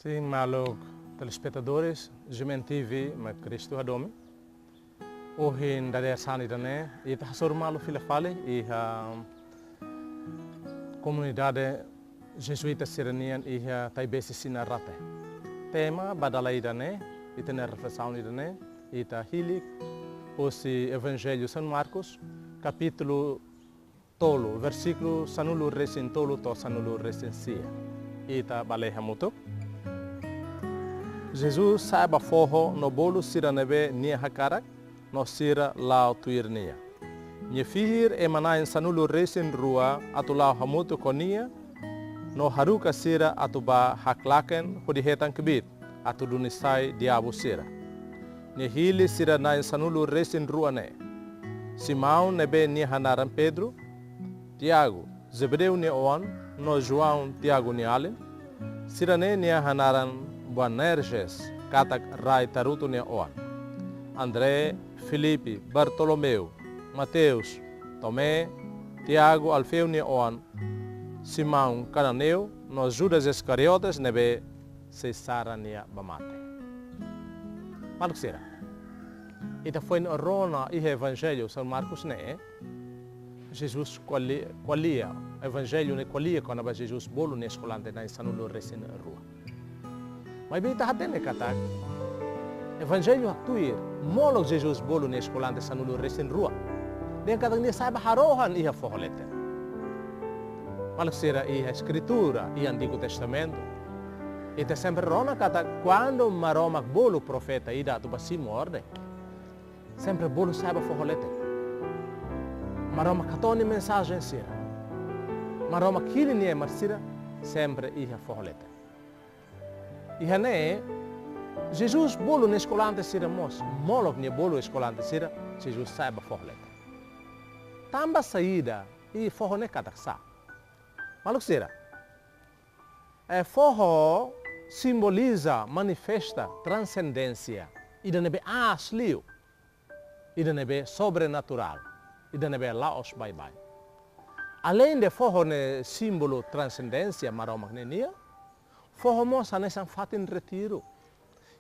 Sim, malog telespectadores, Gemen TV, mas Cristo Adome. Hoje na Sani também, e tá só malo filafale e a comunidade jesuíta sirenian e a Taibesi Sinarate. Tema badalai também, e tem reflexão também, e tá hilik, o Evangelho São Marcos, capítulo tolo, versículo sanulu recém tolo to sanulu recém e tá baleha muito. Jesus saiba forro no bolo sira nebe nia hakarak, no sira lao tuirnia. Nye fihir emanain sanulu resin rua atu lao hamutu konia, no haruka sira atu ba haklaken hudihetan kebit, atu dunisai diabu sira. Nye hili sira nain sanulu resin rua ne. Simão nebe nia hanaran Pedro, Tiago, Zebedeu ne Oan, no João Tiago ne Alin, sira ne nia hanaran Boanerges, katak rai taruto ne Oan. André, Filipe, Bartolomeu, Mateus, Tomé, Tiago, Alfeu ne Oan, Simão, Cananeu, no Judas Iscariotes nebe Cesara ne Bamate. Maluk sira. Ita foi no Rona e Evangelho São Marcos ne, Jesus qualia, Evangelho ne qualia quando Jesus bolo ne escolante na sanulo recém rua. Mas bem tá hatene katak. Evangelho actuir, molog Jesus bolo ne escolante sanulo recém rua. Den katak ni saiba harohan iha forlete. Maluk sira iha escritura e Antigo Testamento. Ita sempre rona katak quando maromak bolo profeta ida tu basimo orde. Sempre bolo saiba forlete. Maromak katoni mensagem sira. Maromak kili nie marsira sempre iha forlete. E hane, Jesus bolo na escolante sira mos, molok ne bolo escolante sira, Jesus saiba forleta. Tamba saída e forro ne kataksa. Maluk sira. Forro simboliza, manifesta transcendência. Ida nebe asliu. Ida nebe sobrenatural. Ida nebe laos bye-bye. Além de forro ne símbolo transcendência, maromak ne nia, forro moça nessa fatin retiro.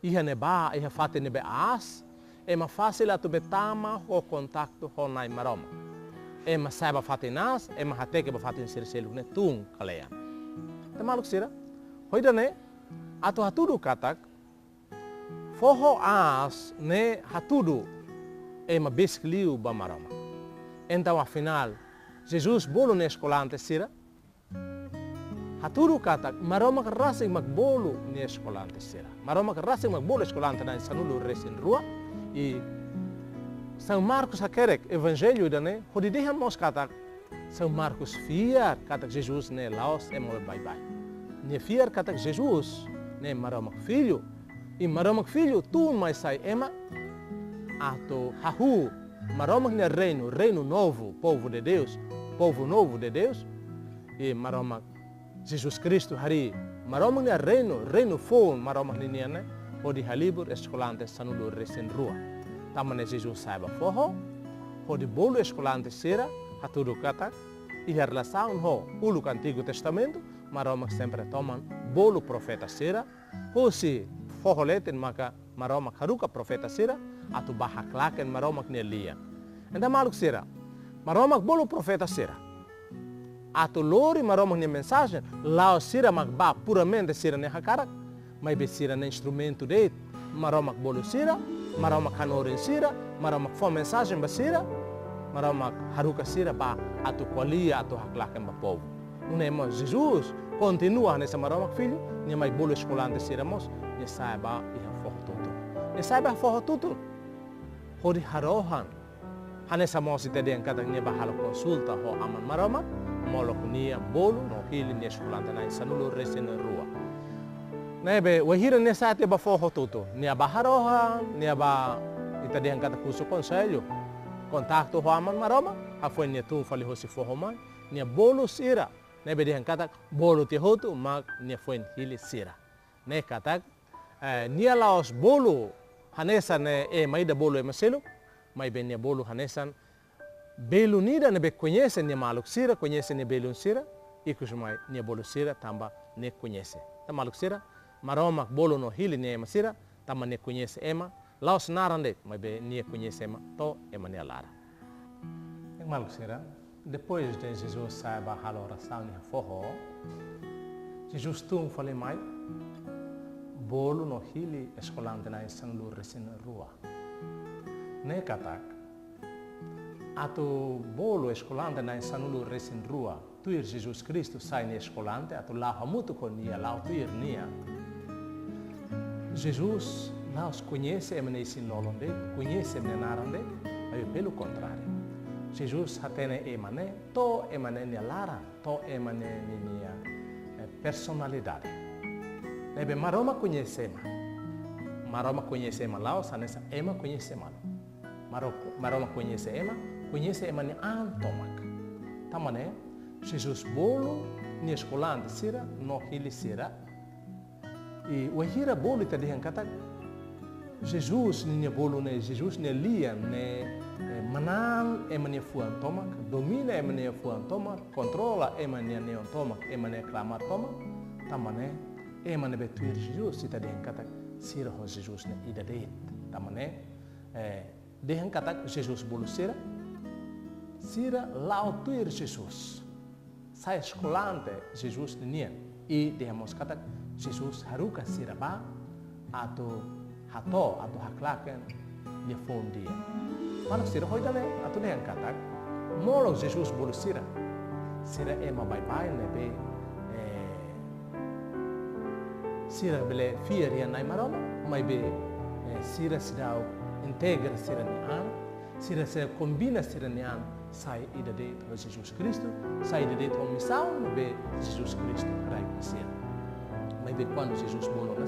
Iha neba, iha fatin nebe as, ema fácil atu betama o contacto com nai maroma. Ema saiba fatin as, ema hateke ba fatin sirselu ne tung kalean. Temaluk sira, hoida ne, atu hatudu katak, forro as ne hatudu, ema biskliu ba maroma. Então afinal, Jesus bolo ne escolante sira, haturu katak maromak rasing magbolo ni eskolante sira. Maromak rasing magbolo eskolante na sanulo resin rua e São Marcos hakerek evangelho dane hodidehan mos katak São Marcos fiar katak Jesus ne laos emol bye-bye. Ne fiar katak Jesus ne maromak filho e maromak filho tu mais sai ema ato hahu maromak ne reino novo, povo de Deus, povo novo de Deus e maromak Jesus Cristo hari maromak ni reino fon maromak ni niane hodi halibur escolante sanulo recém rua. Tamane Jesus saiba forro, hodi bolo escolante sera hatudo kata e a relação ho ulu Antigo Testamento maromak sempre toman bolo profeta sera, hosi forro leten maka maromak haruka profeta sera atu baha klaken maromak ni Elia. Enda maluk sera maromak bolo profeta sera. Ato lori maromak ni mensagem, lao sira magba puramente sira ne hakarak, mas be sira ne instrumento de maromak bolo sira, maromak hanorin sira, maromak fo mensagem ba sira, maromak haruka sira ba ato qualia ato haklaken ba povo. Unemo Jesus continua nessa maromak filho, ni mai bolo escolante sira mos, ni saiba iha forro tutu. Ni saiba forro tutu. Hori harohan. Hanessa mos itedian katak ni ba halo konsulta ho aman maromak, molok nia bolo no hili ni escolante na sanulo recém rua. Nebe wahira ne sate ba forro tutu, nia ba harohan, nia ba itadihan kata kuso conselho, contacto ho aman maroma, ha foi nia tu fali ho si forro mai, nia bolo sira, nebe dihan kata bolo te hotu mag nia foi hili sira. Ne kata nia laos bolo hanesa ne maida bolo e maselo, mai ben nia bolo hanesan belo nida nebe conhece ne maluk sira, conhece ne belo sira, e que mai ne bolo sira tamba ne conhece. Ta maluk sira maromak bolo no hili ni ema sira, tama ne conhece ema, laos narande, mas be nie conhece ema, to ema ne lara. Em malco sira, depois de Jesus saiba a oração ne forro, Jesus tum falei mai, bolo no hili escolante na sanglu resin rua. Ne katak, ato bolo escolante na sanglu resin rua, tuir Jesus Cristo sai ne escolante, ato lau hamutu con nia, lau tuir nia. Jesus laos conhece emane sin lolonde, conhece emane narande, mas pelo contrário. Jesus hatene emane, to emane nia lara, to emane nia personalidade. Nebe maroma conhece ema. Maroma conhece ema laos, anessa ema conhece ema. Maroma conhece ema ni antomak. Tamane, Jesus bolo ni escolante sira, no hili sira. E o hira bolo ita dihan kata Jesus ni bolo ne Jesus ne lia ne manan emane fuan tomak, domina emane fuan tomak, controla emane neon tomak, emane clamar tomak, tamane emane betuir Jesus ita dihan kata sira ho Jesus ne ida deit, tamane dihan kata Jesus bolo sira lao tuir Jesus, sai escolante Jesus nia e dehamos kata Jesus haruka sira ba ato hato ato haklaken dia fondia. Mana sira hoidale ato ne katak molo Jesus bolo sira ema bye nebe sira bele fieri nai maroma mai be sira sidao integra sira ni an sira se combina sira ni an sai ida de Jesus Cristo sai ida de missão nebe Jesus Cristo rai sira. Mas quando Jesus bolo na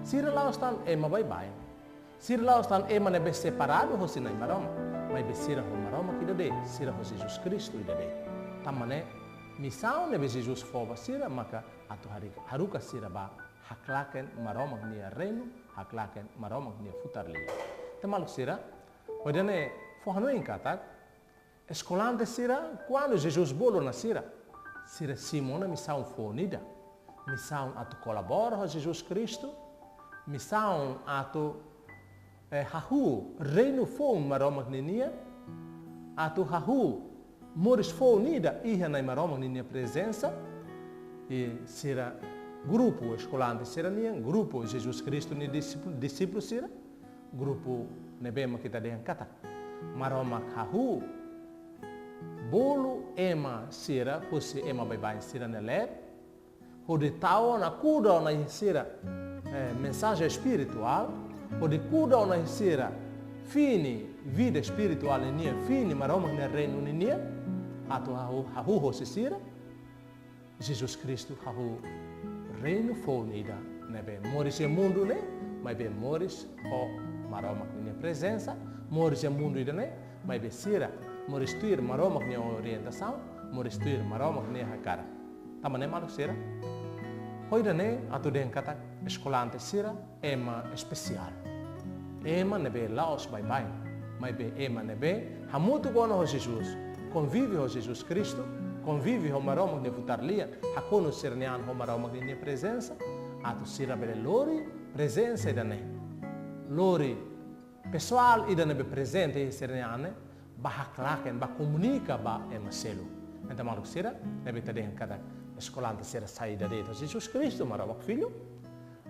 sira lá estão ema bye. Sira lá estão ema nebe separado ho sinai maroma. Mas sira ho maroma que dade, sira ho Jesus Cristo dade. Tamane missão nebe Jesus fova sira maka atu haruka sira ba haklaken maroma ni reino, haklaken maroma ni futarlia. Tamalu sira, odane forno em katak, escolante sira quando Jesus bolo na sira Simona missão fornida. Missão a tu colabora com Jesus Cristo, missão a tu hahu reino fom maroma nenia, a tu hahu moris fornida iha na maroma nenia presença e será grupo escolante será nia, grupo Jesus Cristo ni discípulo será, grupo nebema kita dehan kata maroma hahu bolo ema será, fosse ema bye será nelep. Pode tal na cuida na sira mensagem espiritual, pode cuida na sira fini vida espiritual nia fini maroma no reino nia, ato hahu se sira Jesus Cristo hahu reino fornida nebe moris o mundo ne, mas be moris o maroma nia presença, moris o mundo ida ne, mas be sira moris tuir maroma nia orientação, moris tuir maroma nia hakara. Tamane malu sira. Hoje ne atu den kata escolante sira ema especial. Ema nebe laos bye, mas be ema nebe hamutu gono ho Jesus, convive ho Jesus Cristo, convive ho maroma de futarlia, hakono sernian ho maroma de presença, atu sira bele lori presença ida ne. Lori pessoal ida nebe presente serniane, ba haklaken, ba comunica ba ema selo. Então malu sira nebe taden kata escolante sera saída de Jesus Cristo, marabak filho,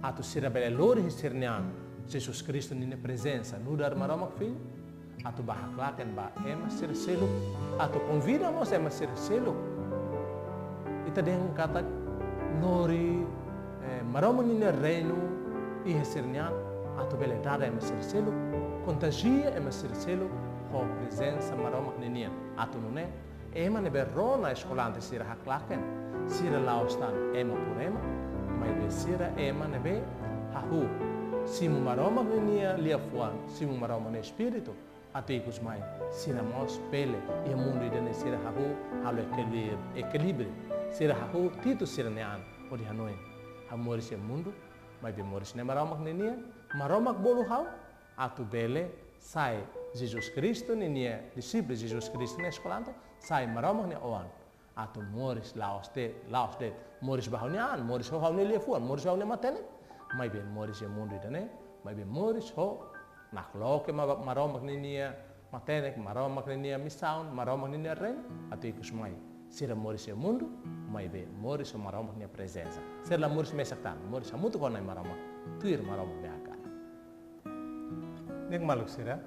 atu sira bele lori sernian Jesus Cristo nine presença, no dar marabak filho, atu bahaklaken ba ema sira selo, atu convida mos ema sira selo. Ita den kata lori marabak nine reino e sernian, atu bele dada ema sira selo, contagia ema sira selo, ho presença marabak ninian, atu nune ema ne berrona escolante sira haklaken. Sira laostan ema por ema, mas be sira ema nebe hahu. Simu maroma nia lia fuan, simu maroma ne espírito, ateicos mai, sira mos pele, e mundo ida sira hahu, halo equilíbrio. Sira hahu, tito sira nean, odi hanoin. Hamoris e mundo, mas be moris ne maroma nia, maroma bolo hau, atu bele, sai Jesus Cristo, nia discípulo Jesus Cristo ne escolante, sai maroma ne oan. Ato moris laos de moris bahunian, moris ho haune lefuan, moris haune matene, mai ben moris e mundo idane, mai ben moris ho nakloke maromak ninia matenek, maromak ninia misaun, maromak ninia ren, atu ikus mai. Sira moris e mundo, mai ben moris ho maromak nia presença. Ser la moris mesaktan, moris hamutu konai maromak, tuir maromak me akana. Nek maluk sira,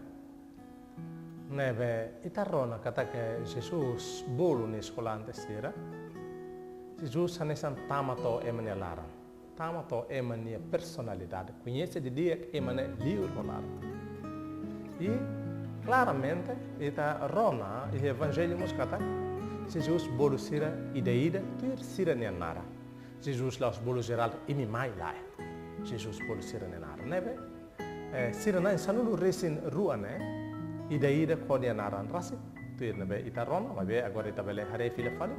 nebe itarrona kata que Jesus bolu ni escolante sira. Jesus hanesan tamato emane laran. Tamato emane personalidade. Conhece de dia que emane livre rolar. E claramente ita rona e evangelho moscata. Jesus bolu sira ideida tuir sira nenara. Jesus laus bolu geral imi mai lai. Jesus bolu sira nenara. Nebe sira nan sanulu resin ruane. Ideida kodia naran rasi. Tuir nebe ita rona, mabe agora ita bele hare file fali.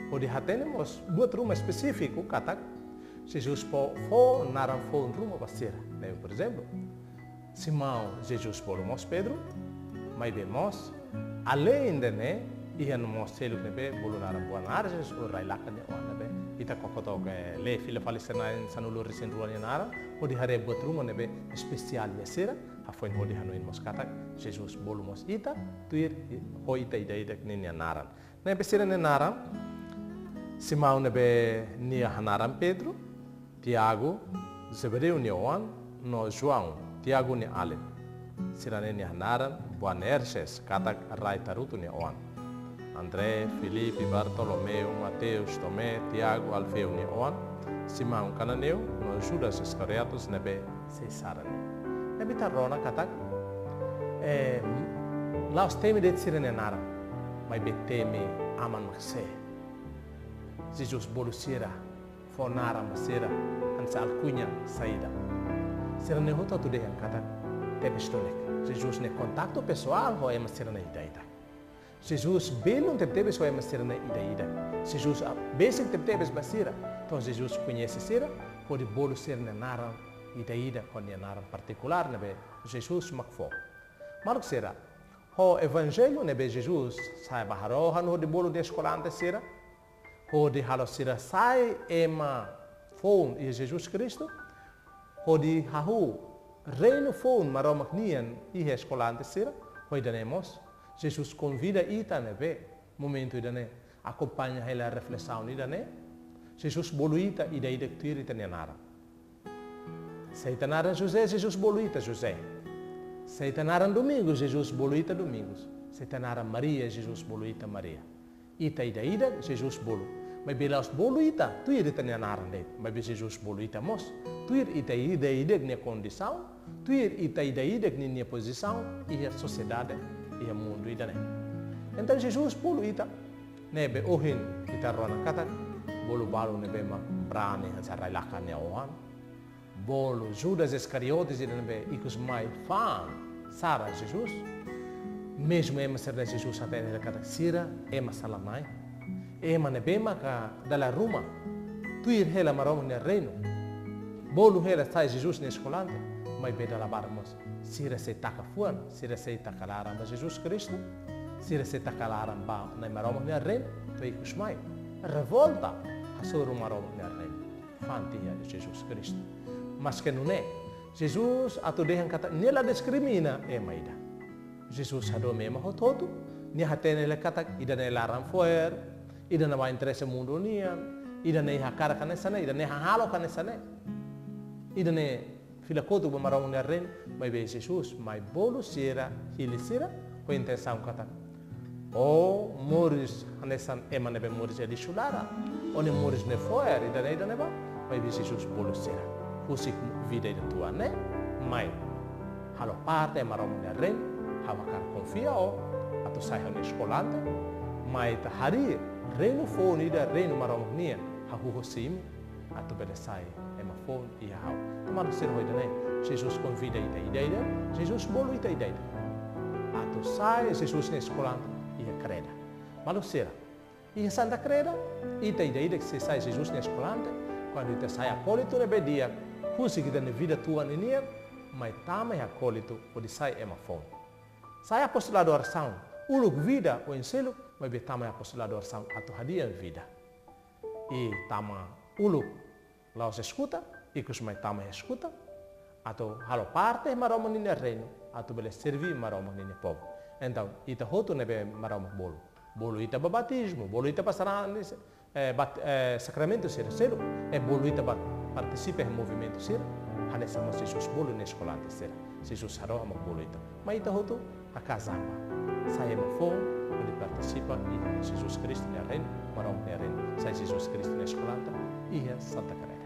Quando temos buat rumah específico, kata Jesus po naran fo rumah basira. Por exemplo, Simão Jesus por mos Pedro, mas vemos além de né, ia no mos selo nebe bolu naran buan arjes o railakan ne o nebe. Ita kokoto ke le fila palestina in sanulu resin ruan nara, quando hare buat rumah nebe especial basira. Afoin hodi hanuin mos kata Jesus bolu mos ita, tuir ho ita ida nenia naran. Nebe sira ne naran. Simão nebe nia hanaram Pedro, Tiago, Zebedeu nia João, no João, Tiago nia Alem. Sirane nia hanaram, Boanerges, katak rai taruto nia João. André, Filipe, Bartolomeu, Mateus, Tomé, Tiago, Alfeu nia João. Simão cananeu, no Judas Iscariotes nebe Cesarane. Nebe tarrona katak, laos teme det sirane naram, mas beteme aman makse. Jesus bolu sira, fonara masira, ansa alcunha saída. Sira ne hota tu dehan kata tebestonek. Jesus ne contacto pessoal ho é masira na ida. Jesus belo tebe so é masira na ida. Jesus basic tebe basira. Então Jesus conhece sira, pode bolu sira na nara ida com nara particular nebe Jesus makfo. Marco sira, ho evangelho nebe Jesus sai baharohan ho de bolu de escolante sira. Hodi halo sira sai ema fon e Jesus Cristo, hodi hahu reino fon maromak nian e escolante sira, hoi danemos, Jesus convida ita nebe, momento idane, acompanha ela a reflexão idane, Jesus boluita ida ida tiri tanenara. Seitanara José, Jesus boluita José. Seitanara Domingos, Jesus boluita Domingos. Seitanara Maria, Jesus boluita Maria. Ita ida Jesus bolu. Mas belas bolu ita, tu ir tanya naran deit. Mas Jesus bolu ita mos. Tu ir ita nia condição, tu ir ita nia posição e a sociedade e a mundo ida né. Então Jesus bolu ita, nebe ohin ita rona kata, bolu balu nebe ma brani hasarai lakan ne ohan. Bolu Judas Iscariotes ida nebe ikus mai fan Sara Jesus. Mesmo ema ser de Jesus até ele kata sira ema salamai ema nebema ka dalla Roma tu ir hela marom ne reino bolu hela sai Jesus ne escolante mai be dalla barmos sira se taka fuan sira se takalara ma Jesus Cristo sira se takalara ba na marom ne reino tu ikus mai revolta a soro marom ne reino fantia de Jesus Cristo mas que não é Jesus atu dehan kata nela discrimina ema ida Jesus hado mesmo hototo, ni hatene le katak ida ne laran foer, ida na vai interesse mundo nia, ida ne hakara kanesane, ida ne halo kanesane, ida ne filakoto ba marong ne ren, mai be Jesus, mai bolu sira, hili sira, ko intenção katak. O moris hanesan emane be moris eli shulara, one moris ne foer, ida ne ba, mai be Jesus bolu sira. Fusik vida ida tua ne, mai halo parte marong ne ren. Hawakar confia o atau saya ni escolante mai tahari reino fon ida reino maromnia hahu hosim atau beda sai ema fon ia hau tomar ser hoi dane Jesus convida ida Jesus bolu ida atau sai Jesus ni escolante ia creda malu sera ia santa creda ida que se sai Jesus ni escolante quando ita sai acolito ne bedia husi kita ne vida tua ninia mai tama ya acolito o di sai ema fon. Saya apostolado oração, uluk vida o enselo, mas betama apostolado oração atau hadiah vida. e tama ulu lá se escuta e que os mais tama escuta atau halo parte maroma nini reino atau bele servir maroma nini povo então ita hoto nebe maroma bolo ita batismo bolo ita passaran sacramento ser bolo ita participa em movimento ser hanessa mas Jesus bolo na escola ser Jesus haro ama bolo ita mas ita hoto a casama saya mafo onde participa e Jesus Cristo na reino maroma na reino sai Jesus Cristo na escola e Santa Cruz